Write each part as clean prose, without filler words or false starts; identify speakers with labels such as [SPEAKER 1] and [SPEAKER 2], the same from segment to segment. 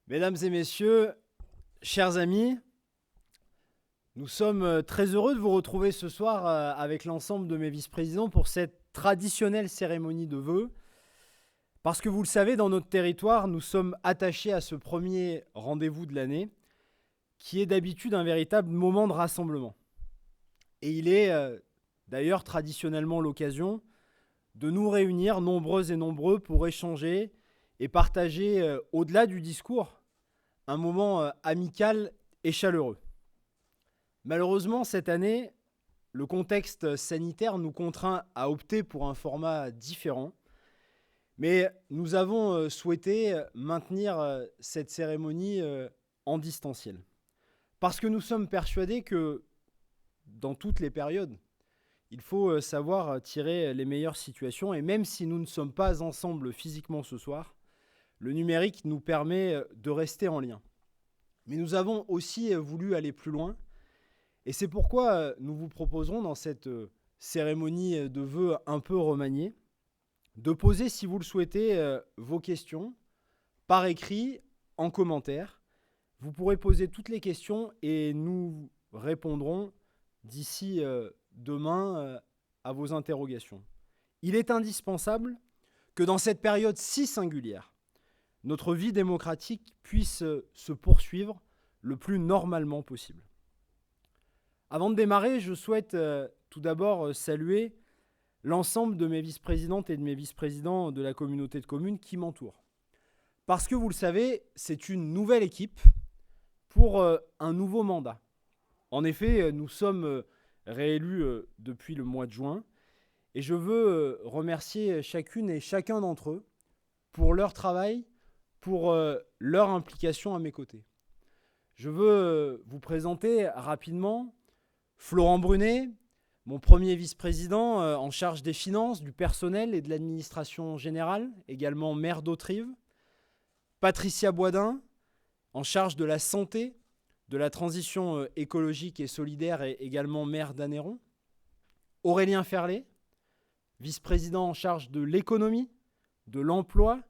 [SPEAKER 1] Mesdames et messieurs, chers amis, nous sommes très heureux de vous retrouver ce soir avec l'ensemble de mes vice-présidents pour cette traditionnelle cérémonie de vœux. Parce que vous le savez, dans notre territoire, nous sommes attachés à ce premier rendez-vous de l'année, qui est d'habitude un véritable moment de rassemblement. Et il est d'ailleurs traditionnellement l'occasion de nous réunir nombreuses et nombreux pour échanger et partager, au-delà du discours, un moment amical et chaleureux. Malheureusement, cette année, le contexte sanitaire nous contraint à opter pour un format différent, mais nous avons souhaité maintenir cette cérémonie en distanciel. Parce que nous sommes persuadés que dans toutes les périodes, il faut savoir tirer les meilleures situations, et même si nous ne sommes pas ensemble physiquement ce soir, le numérique nous permet de rester en lien. Mais nous avons aussi voulu aller plus loin, et c'est pourquoi nous vous proposerons dans cette cérémonie de vœux un peu remaniée, de poser, si vous le souhaitez, vos questions par écrit, en commentaire. Vous pourrez poser toutes les questions et nous répondrons d'ici demain à vos interrogations. Il est indispensable que dans cette période si singulière, notre vie démocratique puisse se poursuivre le plus normalement possible. Avant de démarrer, je souhaite tout d'abord saluer l'ensemble de mes vice-présidentes et de mes vice-présidents de la communauté de communes qui m'entourent. Parce que vous le savez, c'est une nouvelle équipe pour un nouveau mandat. En effet, nous sommes réélus depuis le mois de juin et je veux remercier chacune et chacun d'entre eux pour leur travail, pour leur implication à mes côtés. Je veux vous présenter rapidement Florent Brunet, mon premier vice-président en charge des finances, du personnel et de l'administration générale, également maire d'Autrive. Patricia Boisdin, en charge de la santé, de la transition écologique et solidaire et également maire d'Anneyron. Aurélien Ferlet, vice-président en charge de l'économie, de l'emploi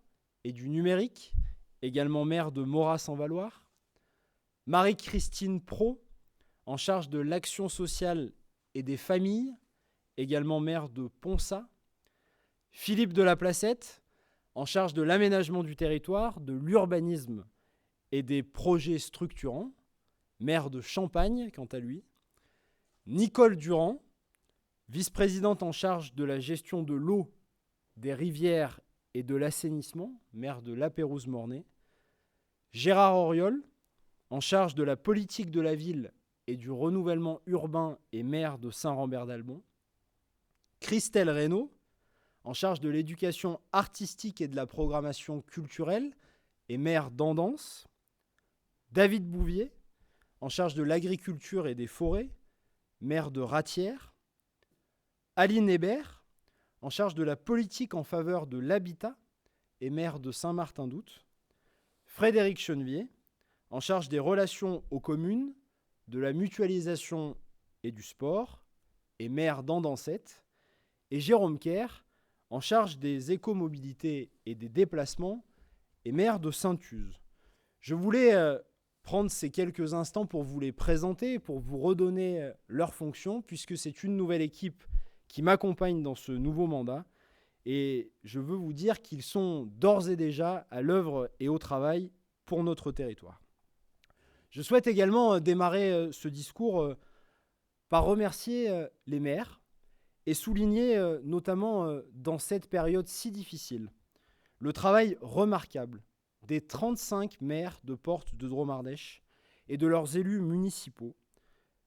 [SPEAKER 1] et du numérique, également maire de Morat-sans-Valoir. Marie-Christine Pro, en charge de l'action sociale et des familles, également maire de Ponsat. Philippe de la Placette, en charge de l'aménagement du territoire, de l'urbanisme et des projets structurants, maire de Champagne quant à lui. Nicole Durand, vice-présidente en charge de la gestion de l'eau, des rivières et de l'assainissement, maire de La Pérouse-Mornay. Gérard Auriol, en charge de la politique de la ville et du renouvellement urbain et maire de Saint-Rambert-d'Albon. Christelle Reynaud, en charge de l'éducation artistique et de la programmation culturelle et maire d'Andance. David Bouvier, en charge de l'agriculture et des forêts, maire de Ratières. Aline Hébert, en charge de la politique en faveur de l'habitat et maire de Saint-Martin-d'Out. Frédéric Chenevier, en charge des relations aux communes, de la mutualisation et du sport, et maire d'Andancette. Et Jérôme Kerr, en charge des écomobilités et des déplacements, et maire de Saint-Uze. Je voulais prendre ces quelques instants pour vous les présenter, pour vous redonner leurs fonctions, puisque c'est une nouvelle équipe qui m'accompagne dans ce nouveau mandat. Et je veux vous dire qu'ils sont d'ores et déjà à l'œuvre et au travail pour notre territoire. Je souhaite également démarrer ce discours par remercier les maires et souligner notamment dans cette période si difficile le travail remarquable des 35 maires de Portes de Dromardèche et de leurs élus municipaux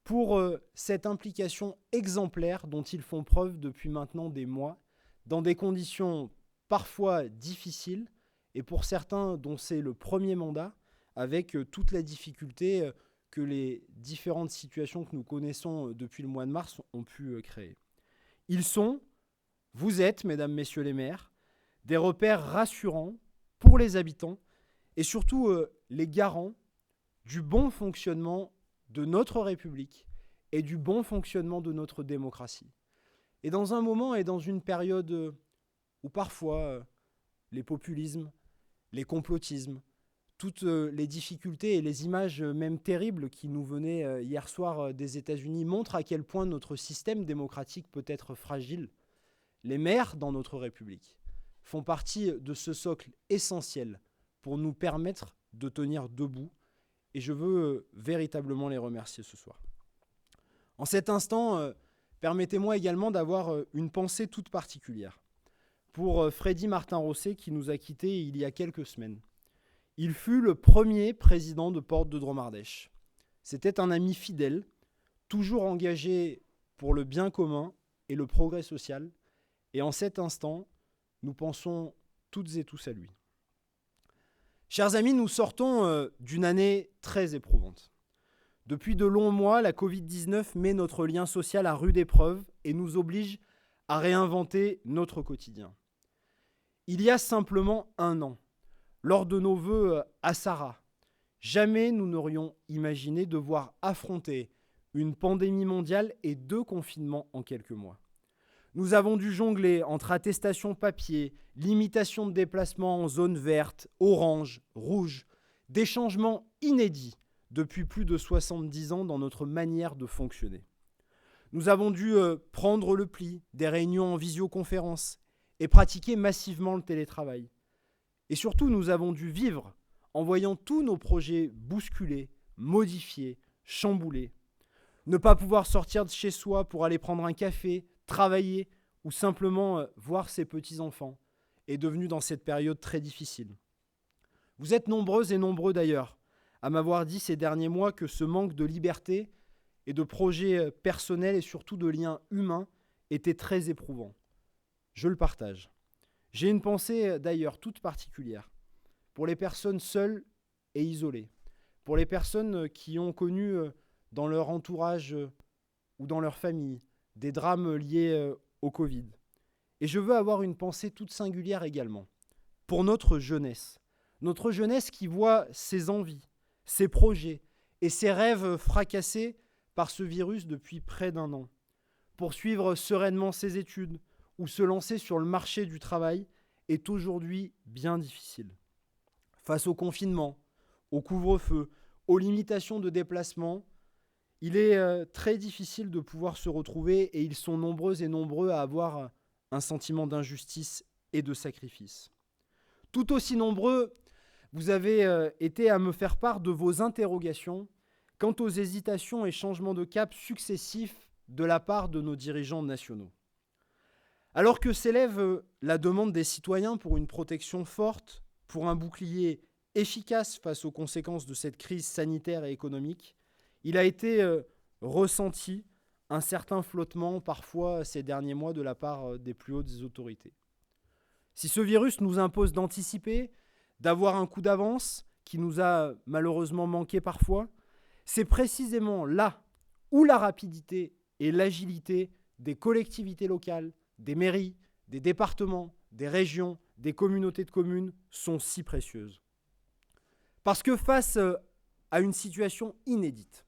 [SPEAKER 1] pour cette implication exemplaire dont ils font preuve depuis maintenant des mois, dans des conditions parfois difficiles, et pour certains dont c'est le premier mandat, avec toute la difficulté que les différentes situations que nous connaissons depuis le mois de mars ont pu créer. Ils sont, vous êtes, mesdames, messieurs les maires, des repères rassurants pour les habitants et surtout les garants du bon fonctionnement de notre République et du bon fonctionnement de notre démocratie. Et dans un moment et dans une période où parfois les populismes, les complotismes toutes les difficultés et les images même terribles qui nous venaient hier soir des États-Unis montrent à quel point notre système démocratique peut être fragile. Les maires dans notre République font partie de ce socle essentiel pour nous permettre de tenir debout et je veux véritablement les remercier ce soir. En cet instant, permettez-moi également d'avoir une pensée toute particulière pour Freddy Martin-Rosset qui nous a quittés il y a quelques semaines. Il fut le premier président de Portes de Dromardèche. C'était un ami fidèle, toujours engagé pour le bien commun et le progrès social. Et en cet instant, nous pensons toutes et tous à lui. Chers amis, nous sortons d'une année très éprouvante. Depuis de longs mois, la Covid-19 met notre lien social à rude épreuve et nous oblige à réinventer notre quotidien. Il y a simplement un an, lors de nos vœux à Sarah, jamais nous n'aurions imaginé devoir affronter une pandémie mondiale et 2 confinements en quelques mois. Nous avons dû jongler entre attestation papier, limitation de déplacement en zone verte, orange, rouge, des changements inédits depuis plus de 70 ans dans notre manière de fonctionner. Nous avons dû prendre le pli des réunions en visioconférence et pratiquer massivement le télétravail. Et surtout, nous avons dû vivre en voyant tous nos projets bousculés, modifiés, chamboulés. Ne pas pouvoir sortir de chez soi pour aller prendre un café, travailler ou simplement voir ses petits-enfants est devenu dans cette période très difficile. Vous êtes nombreuses et nombreux d'ailleurs à m'avoir dit ces derniers mois que ce manque de liberté et de projets personnels et surtout de liens humains était très éprouvant. Je le partage. J'ai une pensée d'ailleurs toute particulière pour les personnes seules et isolées, pour les personnes qui ont connu dans leur entourage ou dans leur famille des drames liés au Covid. Et je veux avoir une pensée toute singulière également pour notre jeunesse qui voit ses envies, ses projets et ses rêves fracassés par ce virus depuis près d'1 an. Poursuivre sereinement ses études ou se lancer sur le marché du travail est aujourd'hui bien difficile. Face au confinement, au couvre-feu, aux limitations de déplacement, il est très difficile de pouvoir se retrouver et ils sont nombreux et nombreux à avoir un sentiment d'injustice et de sacrifice. Tout aussi nombreux, vous avez été à me faire part de vos interrogations quant aux hésitations et changements de cap successifs de la part de nos dirigeants nationaux. Alors que s'élève la demande des citoyens pour une protection forte, pour un bouclier efficace face aux conséquences de cette crise sanitaire et économique, il a été ressenti un certain flottement parfois ces derniers mois de la part des plus hautes autorités. Si ce virus nous impose d'anticiper, d'avoir un coup d'avance qui nous a malheureusement manqué parfois, c'est précisément là où la rapidité et l'agilité des collectivités locales, des mairies, des départements, des régions, des communautés de communes sont si précieuses. Parce que face à une situation inédite,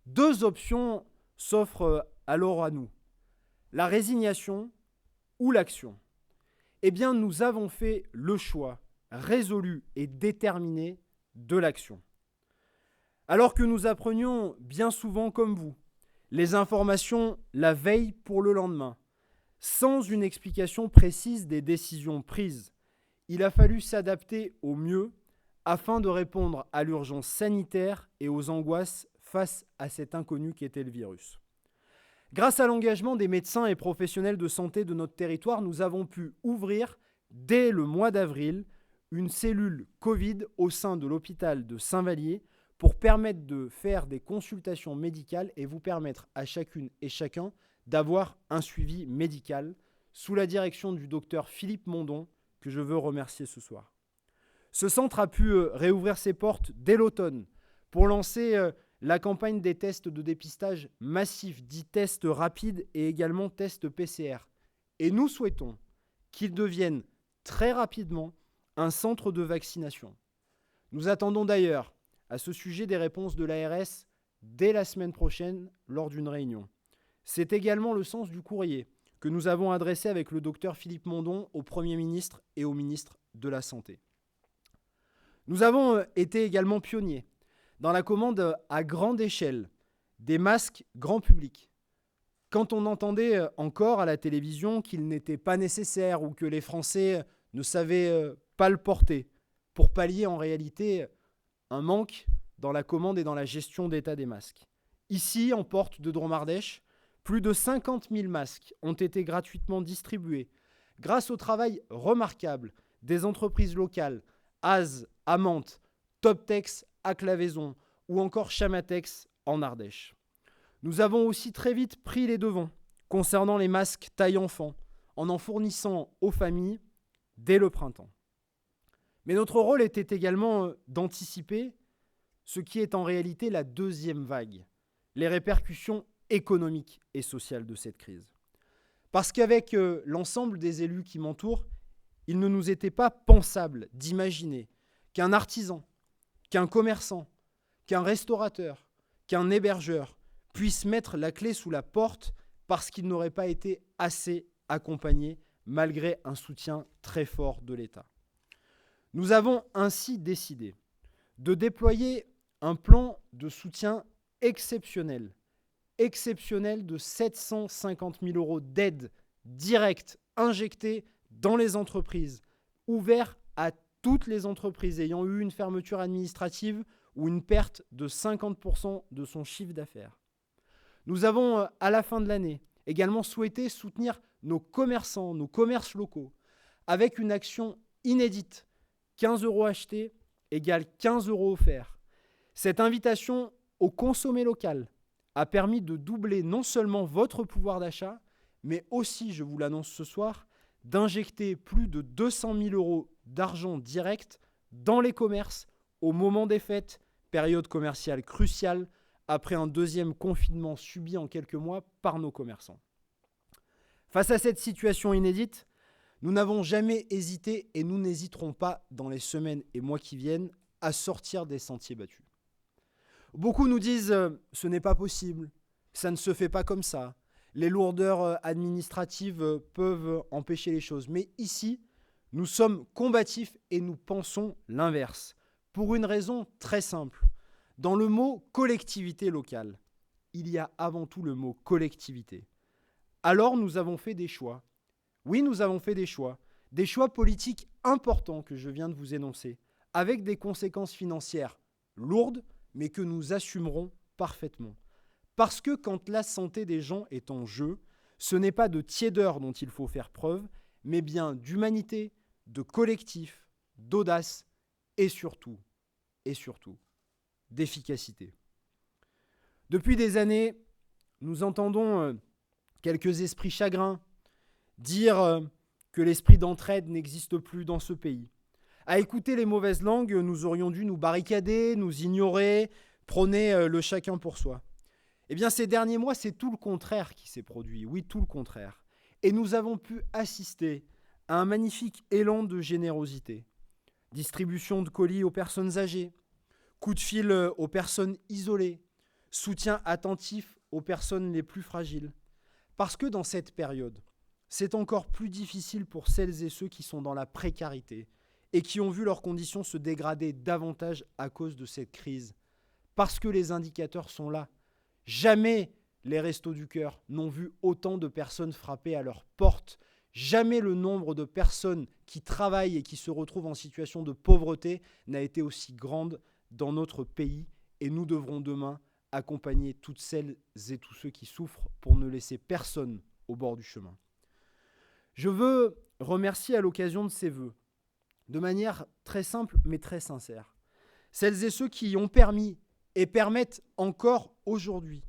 [SPEAKER 1] 2 options s'offrent alors à nous, la résignation ou l'action. Eh bien, nous avons fait le choix résolu et déterminé de l'action. Alors que nous apprenions bien souvent comme vous les informations la veille pour le lendemain, sans une explication précise des décisions prises, il a fallu s'adapter au mieux afin de répondre à l'urgence sanitaire et aux angoisses face à cet inconnu qu'était le virus. Grâce à l'engagement des médecins et professionnels de santé de notre territoire, nous avons pu ouvrir, dès le mois d'avril, une cellule Covid au sein de l'hôpital de Saint-Vallier pour permettre de faire des consultations médicales et vous permettre à chacune et chacun d'avoir un suivi médical sous la direction du docteur Philippe Mondon, que je veux remercier ce soir. Ce centre a pu réouvrir ses portes dès l'automne pour lancer la campagne des tests de dépistage massifs, dits tests rapides et également tests PCR. Et nous souhaitons qu'il devienne très rapidement un centre de vaccination. Nous attendons d'ailleurs à ce sujet des réponses de l'ARS dès la semaine prochaine lors d'une réunion. C'est également le sens du courrier que nous avons adressé avec le docteur Philippe Mondon au Premier ministre et au ministre de la Santé. Nous avons été également pionniers dans la commande à grande échelle des masques grand public. Quand on entendait encore à la télévision qu'il n'était pas nécessaire ou que les Français ne savaient pas le porter, pour pallier en réalité un manque dans la commande et dans la gestion d'état des masques. Ici, en porte de Dromardèche, plus de 50 000 masques ont été gratuitement distribués grâce au travail remarquable des entreprises locales Az, Amante, Toptex à Claveyson ou encore Chamatex en Ardèche. Nous avons aussi très vite pris les devants concernant les masques taille enfant en fournissant aux familles dès le printemps. Mais notre rôle était également d'anticiper ce qui est en réalité la deuxième vague, les répercussions économiques et sociales de cette crise. Parce qu'avec l'ensemble des élus qui m'entourent, il ne nous était pas pensable d'imaginer qu'un artisan, qu'un commerçant, qu'un restaurateur, qu'un hébergeur puisse mettre la clé sous la porte parce qu'il n'aurait pas été assez accompagné malgré un soutien très fort de l'État. Nous avons ainsi décidé de déployer un plan de soutien exceptionnel de 750 000 € d'aide directe injectée dans les entreprises, ouvert à toutes les entreprises ayant eu une fermeture administrative ou une perte de 50% de son chiffre d'affaires. Nous avons, à la fin de l'année, également souhaité soutenir nos commerçants, nos commerces locaux, avec une action inédite. 15 € achetés égale 15 € offerts. Cette invitation au consommé local a permis de doubler non seulement votre pouvoir d'achat, mais aussi, je vous l'annonce ce soir, d'injecter plus de 200 000 € d'argent direct dans les commerces au moment des fêtes, période commerciale cruciale, après un deuxième confinement subi en quelques mois par nos commerçants. Face à cette situation inédite, nous n'avons jamais hésité et nous n'hésiterons pas dans les semaines et mois qui viennent à sortir des sentiers battus. Beaucoup nous disent « ce n'est pas possible, ça ne se fait pas comme ça, les lourdeurs administratives peuvent empêcher les choses ». Mais ici, nous sommes combatifs et nous pensons l'inverse, pour une raison très simple. Dans le mot « collectivité locale », il y a avant tout le mot « collectivité ». Alors nous avons fait des choix. Oui, nous avons fait des choix politiques importants que je viens de vous énoncer, avec des conséquences financières lourdes, mais que nous assumerons parfaitement. Parce que quand la santé des gens est en jeu, ce n'est pas de tiédeur dont il faut faire preuve, mais bien d'humanité, de collectif, d'audace et surtout, d'efficacité. Depuis des années, nous entendons quelques esprits chagrins dire que l'esprit d'entraide n'existe plus dans ce pays. À écouter les mauvaises langues, nous aurions dû nous barricader, nous ignorer, prôner le chacun pour soi. Eh bien, ces derniers mois, c'est tout le contraire qui s'est produit. Oui, tout le contraire. Et nous avons pu assister à un magnifique élan de générosité. Distribution de colis aux personnes âgées, coup de fil aux personnes isolées, soutien attentif aux personnes les plus fragiles. Parce que dans cette période, c'est encore plus difficile pour celles et ceux qui sont dans la précarité et qui ont vu leurs conditions se dégrader davantage à cause de cette crise. Parce que les indicateurs sont là. Jamais les Restos du Cœur n'ont vu autant de personnes frapper à leur porte. Jamais le nombre de personnes qui travaillent et qui se retrouvent en situation de pauvreté n'a été aussi grande dans notre pays. Et nous devrons demain accompagner toutes celles et tous ceux qui souffrent pour ne laisser personne au bord du chemin. Je veux remercier à l'occasion de ces vœux, de manière très simple mais très sincère, celles et ceux qui ont permis et permettent encore aujourd'hui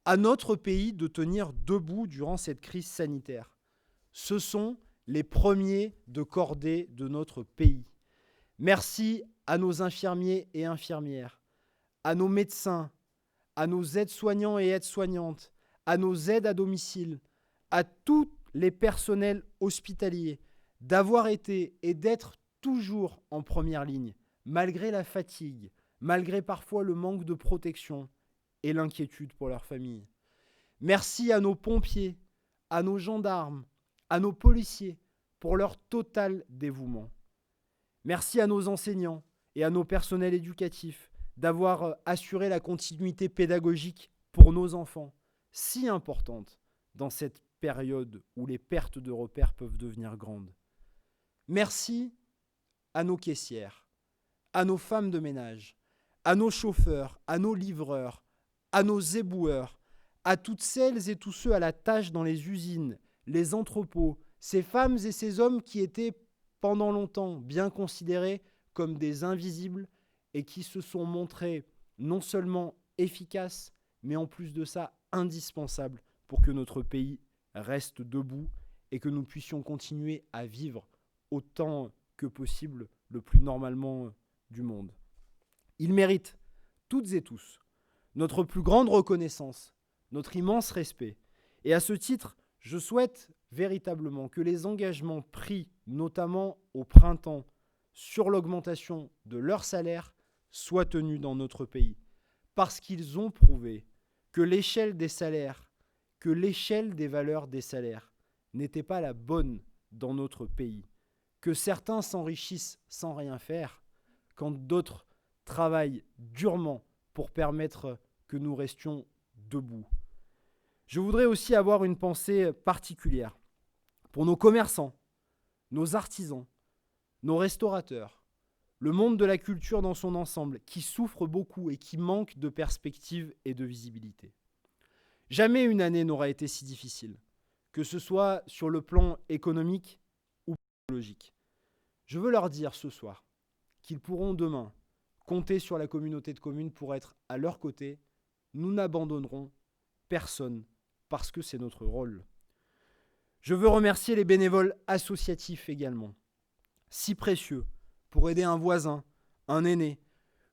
[SPEAKER 1] à notre pays de tenir debout durant cette crise sanitaire. Ce sont les premiers de cordée de notre pays. Merci à nos infirmiers et infirmières, à nos médecins, à nos aides-soignants et aides-soignantes, à nos aides à domicile, à tous les personnels hospitaliers, d'avoir été et d'être toujours en première ligne, malgré la fatigue, malgré parfois le manque de protection et l'inquiétude pour leur famille. Merci à nos pompiers, à nos gendarmes, à nos policiers pour leur total dévouement. Merci à nos enseignants et à nos personnels éducatifs d'avoir assuré la continuité pédagogique pour nos enfants, si importante dans cette période où les pertes de repères peuvent devenir grandes. Merci à nos caissières, à nos femmes de ménage, à nos chauffeurs, à nos livreurs, à nos éboueurs, à toutes celles et tous ceux à la tâche dans les usines, les entrepôts, ces femmes et ces hommes qui étaient pendant longtemps bien considérés comme des invisibles et qui se sont montrés non seulement efficaces, mais en plus de ça indispensables pour que notre pays reste debout et que nous puissions continuer à vivre autant que possible le plus normalement du monde. Ils méritent, toutes et tous, notre plus grande reconnaissance, notre immense respect. Et à ce titre, je souhaite véritablement que les engagements pris, notamment au printemps, sur l'augmentation de leur salaire, soient tenus dans notre pays. Parce qu'ils ont prouvé que l'échelle des salaires, que l'échelle des valeurs des salaires n'était pas la bonne dans notre pays. Que certains s'enrichissent sans rien faire, quand d'autres travaillent durement pour permettre que nous restions debout. Je voudrais aussi avoir une pensée particulière pour nos commerçants, nos artisans, nos restaurateurs, le monde de la culture dans son ensemble, qui souffre beaucoup et qui manque de perspectives et de visibilité. Jamais une année n'aura été si difficile, que ce soit sur le plan économique ou psychologique. Je veux leur dire ce soir qu'ils pourront demain compter sur la communauté de communes pour être à leur côté. Nous n'abandonnerons personne parce que c'est notre rôle. Je veux remercier les bénévoles associatifs également, si précieux pour aider un voisin, un aîné,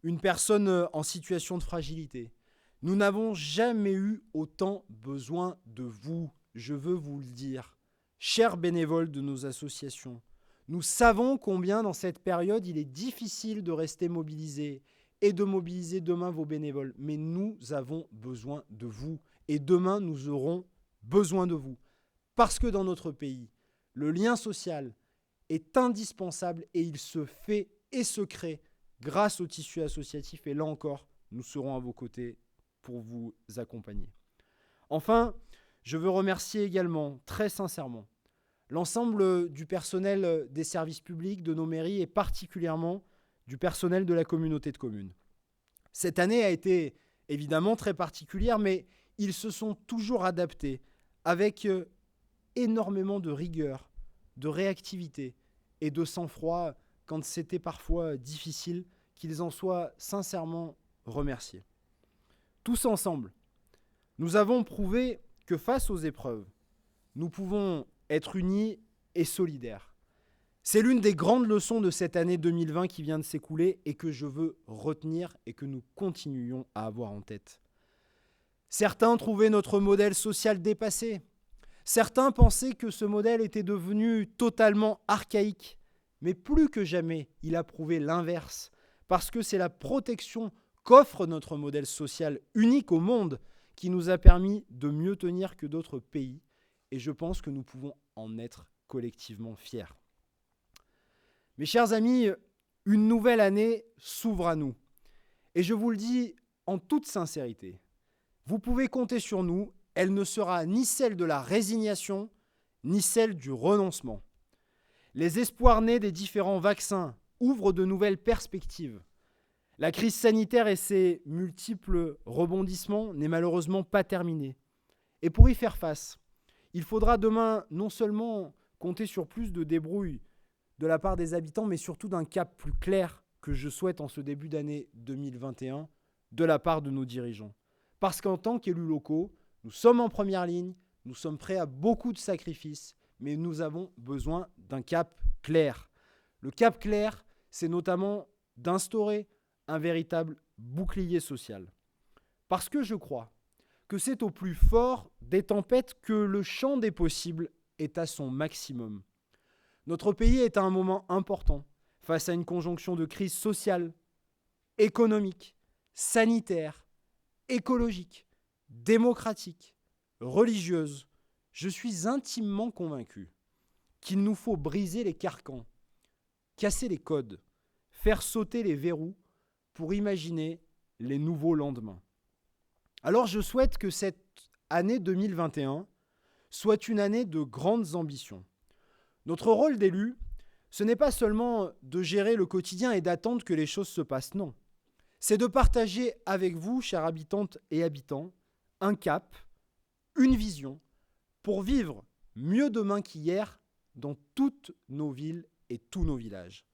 [SPEAKER 1] une personne en situation de fragilité. Nous n'avons jamais eu autant besoin de vous, je veux vous le dire, chers bénévoles de nos associations. Nous savons combien dans cette période il est difficile de rester mobilisés et de mobiliser demain vos bénévoles. Mais nous avons besoin de vous et demain nous aurons besoin de vous. Parce que dans notre pays, le lien social est indispensable et il se fait et se crée grâce au tissu associatif. Et là encore, nous serons à vos côtés pour vous accompagner. Enfin, je veux remercier également très sincèrement l'ensemble du personnel des services publics, de nos mairies et particulièrement du personnel de la communauté de communes. Cette année a été évidemment très particulière, mais ils se sont toujours adaptés avec énormément de rigueur, de réactivité et de sang-froid quand c'était parfois difficile, qu'ils en soient sincèrement remerciés. Tous ensemble, nous avons prouvé que face aux épreuves, nous pouvons être unis et solidaires. C'est l'une des grandes leçons de cette année 2020 qui vient de s'écouler et que je veux retenir et que nous continuions à avoir en tête. Certains trouvaient notre modèle social dépassé. Certains pensaient que ce modèle était devenu totalement archaïque. Mais plus que jamais, il a prouvé l'inverse. Parce que c'est la protection qu'offre notre modèle social unique au monde qui nous a permis de mieux tenir que d'autres pays. Et je pense que nous pouvons en être collectivement fiers. Mes chers amis, une nouvelle année s'ouvre à nous. Et je vous le dis en toute sincérité, vous pouvez compter sur nous, elle ne sera ni celle de la résignation, ni celle du renoncement. Les espoirs nés des différents vaccins ouvrent de nouvelles perspectives. La crise sanitaire et ses multiples rebondissements n'est malheureusement pas terminée. Et pour y faire face, il faudra demain non seulement compter sur plus de débrouille de la part des habitants, mais surtout d'un cap plus clair que je souhaite en ce début d'année 2021 de la part de nos dirigeants. Parce qu'en tant qu'élus locaux, nous sommes en première ligne, nous sommes prêts à beaucoup de sacrifices, mais nous avons besoin d'un cap clair. Le cap clair, c'est notamment d'instaurer un véritable bouclier social. Parce que je crois que c'est au plus fort des tempêtes que le champ des possibles est à son maximum. Notre pays est à un moment important face à une conjonction de crises sociales, économiques, sanitaires, écologiques, démocratiques, religieuses. Je suis intimement convaincu qu'il nous faut briser les carcans, casser les codes, faire sauter les verrous pour imaginer les nouveaux lendemains. Alors je souhaite que cette année 2021 soit une année de grandes ambitions. Notre rôle d'élu, ce n'est pas seulement de gérer le quotidien et d'attendre que les choses se passent, non. C'est de partager avec vous, chères habitantes et habitants, un cap, une vision, pour vivre mieux demain qu'hier dans toutes nos villes et tous nos villages.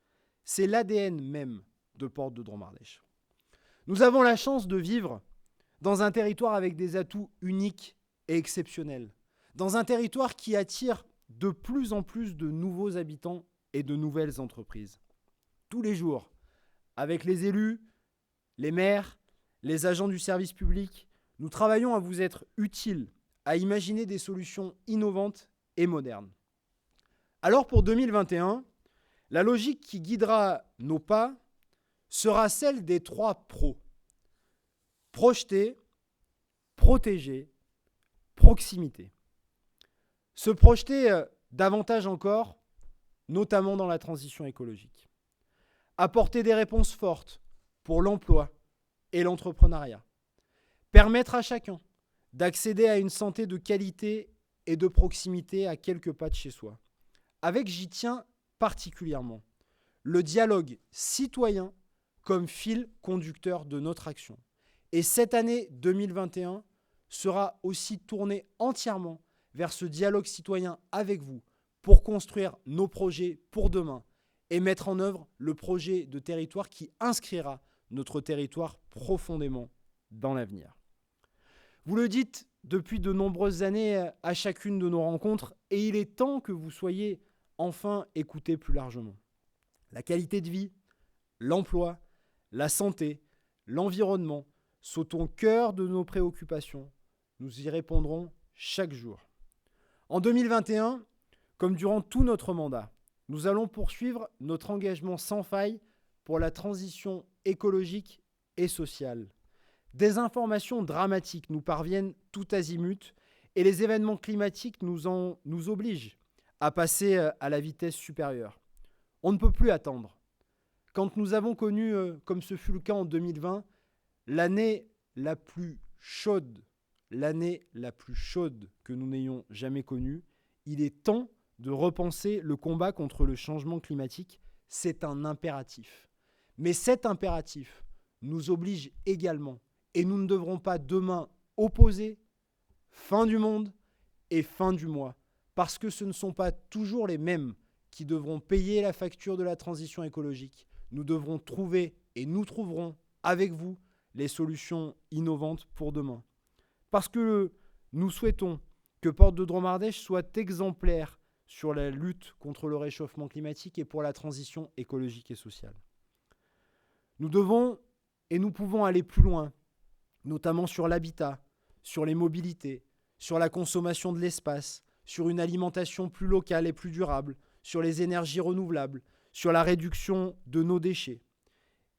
[SPEAKER 1] C'est l'ADN même de Portes de Dromardèche. Nous avons la chance de vivre dans un territoire avec des atouts uniques et exceptionnels, dans un territoire qui attire de plus en plus de nouveaux habitants et de nouvelles entreprises. Tous les jours, avec les élus, les maires, les agents du service public, nous travaillons à vous être utiles, à imaginer des solutions innovantes et modernes. Alors pour 2021, la logique qui guidera nos pas sera celle des 3 PRO. Projeter, protéger, proximité. Se projeter davantage encore, notamment dans la transition écologique. Apporter des réponses fortes pour l'emploi et l'entrepreneuriat. Permettre à chacun d'accéder à une santé de qualité et de proximité à quelques pas de chez soi. Avec, j'y tiens particulièrement, le dialogue citoyen comme fil conducteur de notre action. Et cette année 2021 sera aussi tournée entièrement vers ce dialogue citoyen avec vous pour construire nos projets pour demain et mettre en œuvre le projet de territoire qui inscrira notre territoire profondément dans l'avenir. Vous le dites depuis de nombreuses années à chacune de nos rencontres et il est temps que vous soyez enfin écoutés plus largement. La qualité de vie, l'emploi, la santé, l'environnement sont au cœur de nos préoccupations. Nous y répondrons chaque jour. En 2021, comme durant tout notre mandat, nous allons poursuivre notre engagement sans faille pour la transition écologique et sociale. Des informations dramatiques nous parviennent tout azimut et les événements climatiques nous obligent à passer à la vitesse supérieure. On ne peut plus attendre. Quand nous avons connu, comme ce fut le cas en 2020, l'année la plus chaude que nous n'ayons jamais connue, il est temps de repenser le combat contre le changement climatique. C'est un impératif. Mais cet impératif nous oblige également, et nous ne devrons pas demain opposer fin du monde et fin du mois, parce que ce ne sont pas toujours les mêmes qui devront payer la facture de la transition écologique. Nous devrons trouver, et nous trouverons avec vous, les solutions innovantes pour demain. Parce que nous souhaitons que Portes de Dromardèche soit exemplaire sur la lutte contre le réchauffement climatique et pour la transition écologique et sociale. Nous devons et nous pouvons aller plus loin, notamment sur l'habitat, sur les mobilités, sur la consommation de l'espace, sur une alimentation plus locale et plus durable, sur les énergies renouvelables, sur la réduction de nos déchets.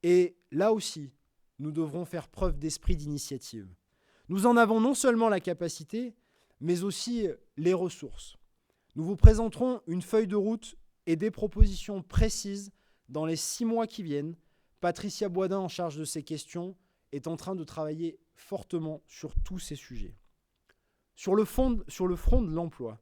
[SPEAKER 1] Et là aussi, nous devrons faire preuve d'esprit d'initiative. Nous en avons non seulement la capacité, mais aussi les ressources. Nous vous présenterons une feuille de route et des propositions précises dans les 6 mois qui viennent. Patricia Boisdin, en charge de ces questions, est en train de travailler fortement sur tous ces sujets. Sur le front de l'emploi,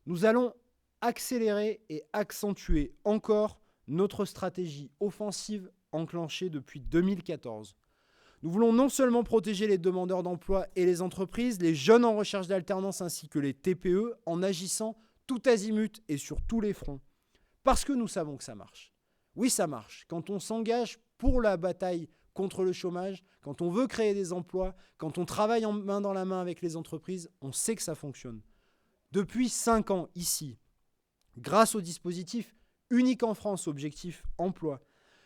[SPEAKER 1] nous allons accélérer et accentuer encore notre stratégie offensive enclenchée depuis 2014. Nous voulons non seulement protéger les demandeurs d'emploi et les entreprises, les jeunes en recherche d'alternance ainsi que les TPE en agissant tout azimut et sur tous les fronts. Parce que nous savons que ça marche. Oui, ça marche. Quand on s'engage pour la bataille contre le chômage, quand on veut créer des emplois, quand on travaille main dans la main avec les entreprises, on sait que ça fonctionne. Depuis 5 ans, ici, grâce au dispositif unique en France, Objectif Emploi,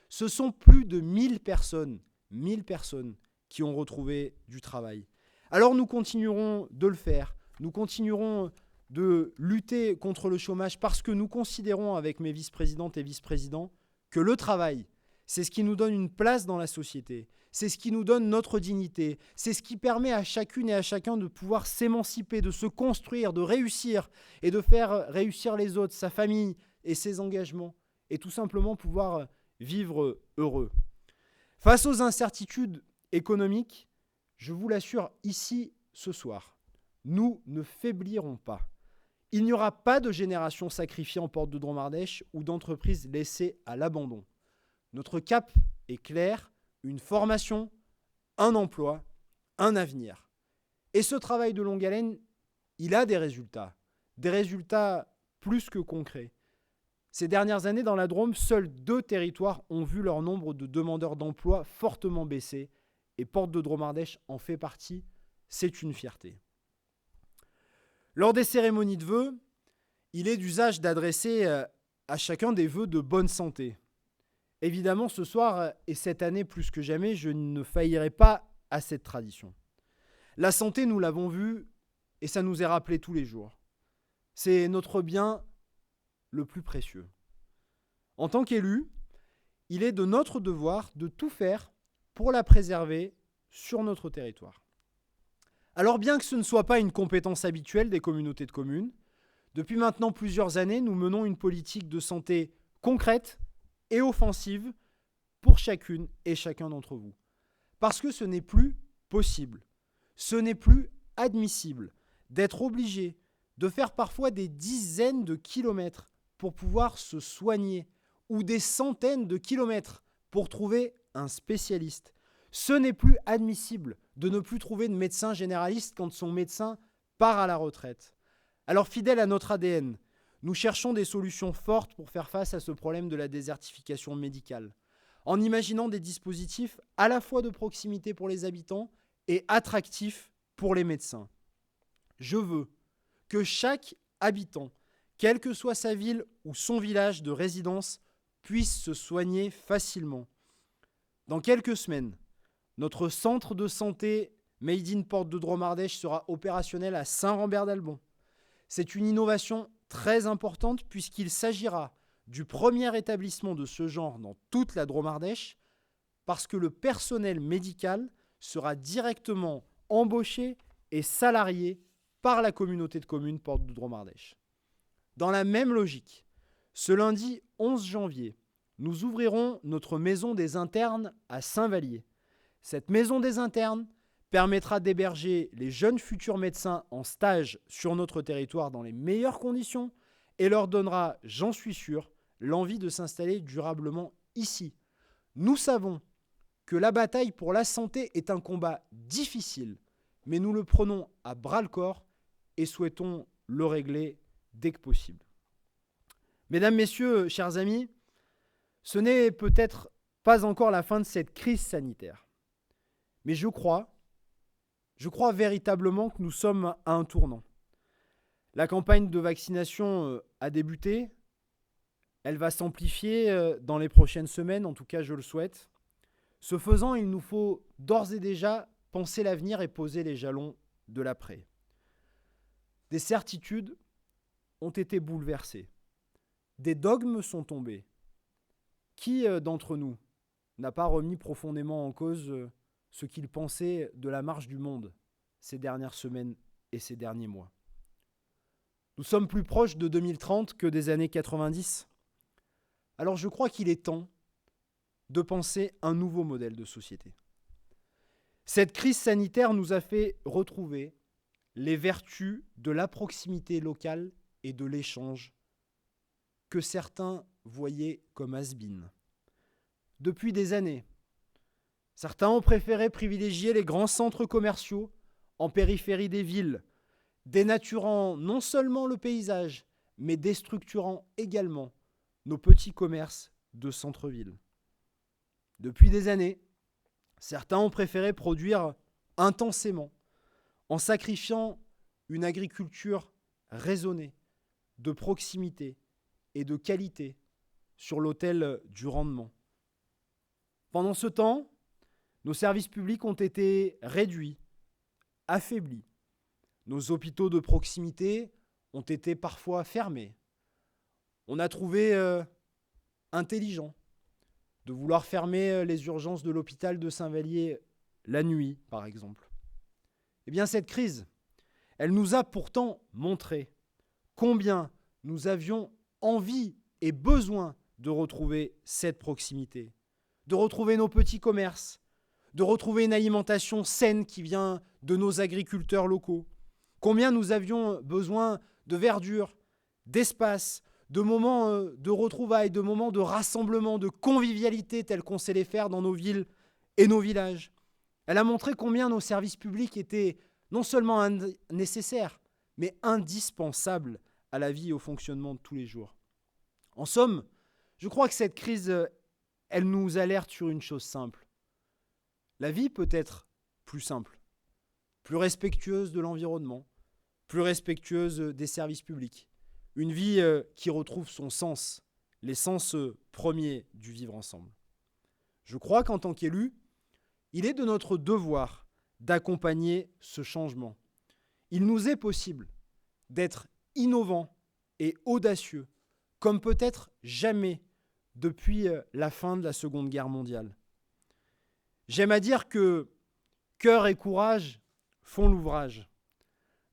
[SPEAKER 1] ce sont plus de 1000 personnes qui ont retrouvé du travail. Alors nous continuerons de le faire, nous continuerons de lutter contre le chômage parce que nous considérons avec mes vice-présidentes et vice-présidents que le travail, c'est ce qui nous donne une place dans la société, c'est ce qui nous donne notre dignité, c'est ce qui permet à chacune et à chacun de pouvoir s'émanciper, de se construire, de réussir et de faire réussir les autres, sa famille et ses engagements, et tout simplement pouvoir vivre heureux. Face aux incertitudes économiques, je vous l'assure ici ce soir, nous ne faiblirons pas. Il n'y aura pas de génération sacrifiée en porte de Dromardèche ou d'entreprise laissée à l'abandon. Notre cap est clair, une formation, un emploi, un avenir. Et ce travail de longue haleine, il a des résultats plus que concrets. Ces dernières années, dans la Drôme, seuls 2 territoires ont vu leur nombre de demandeurs d'emploi fortement baisser, et Porte de Dromardèche en fait partie. C'est une fierté. Lors des cérémonies de vœux, il est d'usage d'adresser à chacun des vœux de bonne santé. Évidemment, ce soir et cette année plus que jamais, je ne faillirai pas à cette tradition. La santé, nous l'avons vu, et ça nous est rappelé tous les jours. C'est notre bien le plus précieux. En tant qu'élu, il est de notre devoir de tout faire pour la préserver sur notre territoire. Alors bien que ce ne soit pas une compétence habituelle des communautés de communes, depuis maintenant plusieurs années, nous menons une politique de santé concrète et offensive pour chacune et chacun d'entre vous. Parce que ce n'est plus possible, ce n'est plus admissible d'être obligé de faire parfois des dizaines de kilomètres pour pouvoir se soigner ou des centaines de kilomètres pour trouver un spécialiste. Ce n'est plus admissible de ne plus trouver de médecin généraliste quand son médecin part à la retraite. Alors, fidèle à notre ADN, nous cherchons des solutions fortes pour faire face à ce problème de la désertification médicale, en imaginant des dispositifs à la fois de proximité pour les habitants et attractifs pour les médecins. Je veux que chaque habitant, quelle que soit sa ville ou son village de résidence, puisse se soigner facilement. Dans quelques semaines, notre centre de santé Made in Porte de Dromardèche sera opérationnel à Saint-Rambert-d'Albon. C'est une innovation très importante puisqu'il s'agira du premier établissement de ce genre dans toute la Dromardèche, parce que le personnel médical sera directement embauché et salarié par la communauté de communes Porte de Dromardèche. Dans la même logique, ce lundi 11 janvier, nous ouvrirons notre maison des internes à Saint-Vallier. Cette maison des internes permettra d'héberger les jeunes futurs médecins en stage sur notre territoire dans les meilleures conditions et leur donnera, j'en suis sûr, l'envie de s'installer durablement ici. Nous savons que la bataille pour la santé est un combat difficile, mais nous le prenons à bras-le-corps et souhaitons le régler dès que possible. Mesdames, Messieurs, chers amis, ce n'est peut-être pas encore la fin de cette crise sanitaire, mais je crois véritablement que nous sommes à un tournant. La campagne de vaccination a débuté, elle va s'amplifier dans les prochaines semaines, en tout cas je le souhaite. Ce faisant, il nous faut d'ores et déjà penser l'avenir et poser les jalons de l'après. Des certitudes ont été bouleversées. Des dogmes sont tombés. Qui d'entre nous n'a pas remis profondément en cause ce qu'il pensait de la marche du monde ces dernières semaines et ces derniers mois? Nous sommes plus proches de 2030 que des années 90. Alors je crois qu'il est temps de penser un nouveau modèle de société. Cette crise sanitaire nous a fait retrouver les vertus de la proximité locale et de l'échange que certains voyaient comme has-been. Depuis des années, certains ont préféré privilégier les grands centres commerciaux en périphérie des villes, dénaturant non seulement le paysage, mais déstructurant également nos petits commerces de centre-ville. Depuis des années, certains ont préféré produire intensément en sacrifiant une agriculture raisonnée, de proximité et de qualité sur l'autel du rendement. Pendant ce temps, nos services publics ont été réduits, affaiblis. Nos hôpitaux de proximité ont été parfois fermés. On a trouvé intelligent de vouloir fermer les urgences de l'hôpital de Saint-Vallier la nuit, par exemple. Eh bien, cette crise, elle nous a pourtant montré combien nous avions envie et besoin de retrouver cette proximité, de retrouver nos petits commerces, de retrouver une alimentation saine qui vient de nos agriculteurs locaux. Combien nous avions besoin de verdure, d'espace, de moments de retrouvailles, de moments de rassemblement, de convivialité tels qu'on sait les faire dans nos villes et nos villages. Elle a montré combien nos services publics étaient non seulement nécessaires, mais indispensables à la vie et au fonctionnement de tous les jours. En somme, je crois que cette crise, elle nous alerte sur une chose simple. La vie peut être plus simple, plus respectueuse de l'environnement, plus respectueuse des services publics. Une vie qui retrouve son sens, l'essence premier du vivre ensemble. Je crois qu'en tant qu'élu, il est de notre devoir d'accompagner ce changement. Il nous est possible d'être innovants et audacieux, comme peut-être jamais depuis la fin de la Seconde Guerre mondiale. J'aime à dire que cœur et courage font l'ouvrage.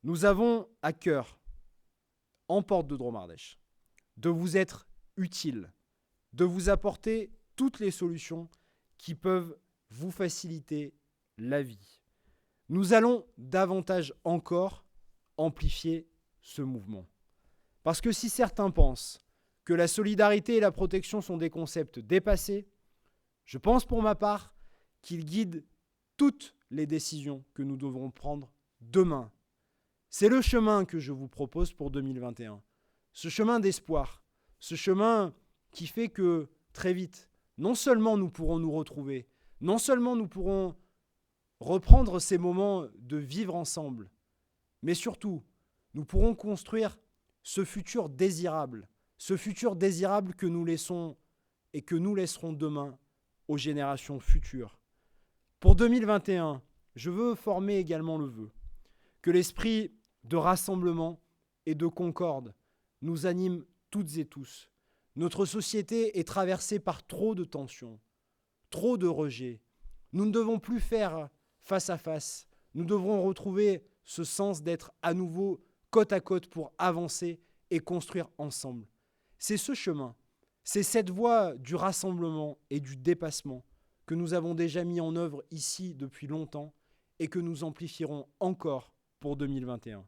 [SPEAKER 1] Nous avons à cœur, en Porte de Dromardèche, de vous être utile, de vous apporter toutes les solutions qui peuvent vous faciliter la vie. Nous allons davantage encore amplifier ce mouvement. Parce que si certains pensent que la solidarité et la protection sont des concepts dépassés, je pense pour ma part qu'ils guident toutes les décisions que nous devrons prendre demain. C'est le chemin que je vous propose pour 2021. Ce chemin d'espoir, ce chemin qui fait que très vite, non seulement nous pourrons nous retrouver, non seulement nous pourrons reprendre ces moments de vivre ensemble, mais surtout, nous pourrons construire ce futur désirable que nous laissons et que nous laisserons demain aux générations futures. Pour 2021, je veux former également le vœu que l'esprit de rassemblement et de concorde nous anime toutes et tous. Notre société est traversée par trop de tensions, trop de rejets. Nous ne devons plus faire face à face. Nous devrons retrouver ce sens d'être à nouveau côte à côte pour avancer et construire ensemble. C'est ce chemin, c'est cette voie du rassemblement et du dépassement que nous avons déjà mis en œuvre ici depuis longtemps et que nous amplifierons encore pour 2021.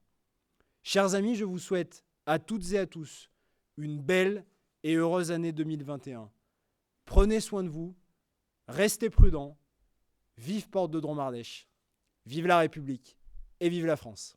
[SPEAKER 1] Chers amis, je vous souhaite à toutes et à tous une belle et heureuse année 2021. Prenez soin de vous, restez prudents, vive Porte de Dromardèche, vive la République et vive la France.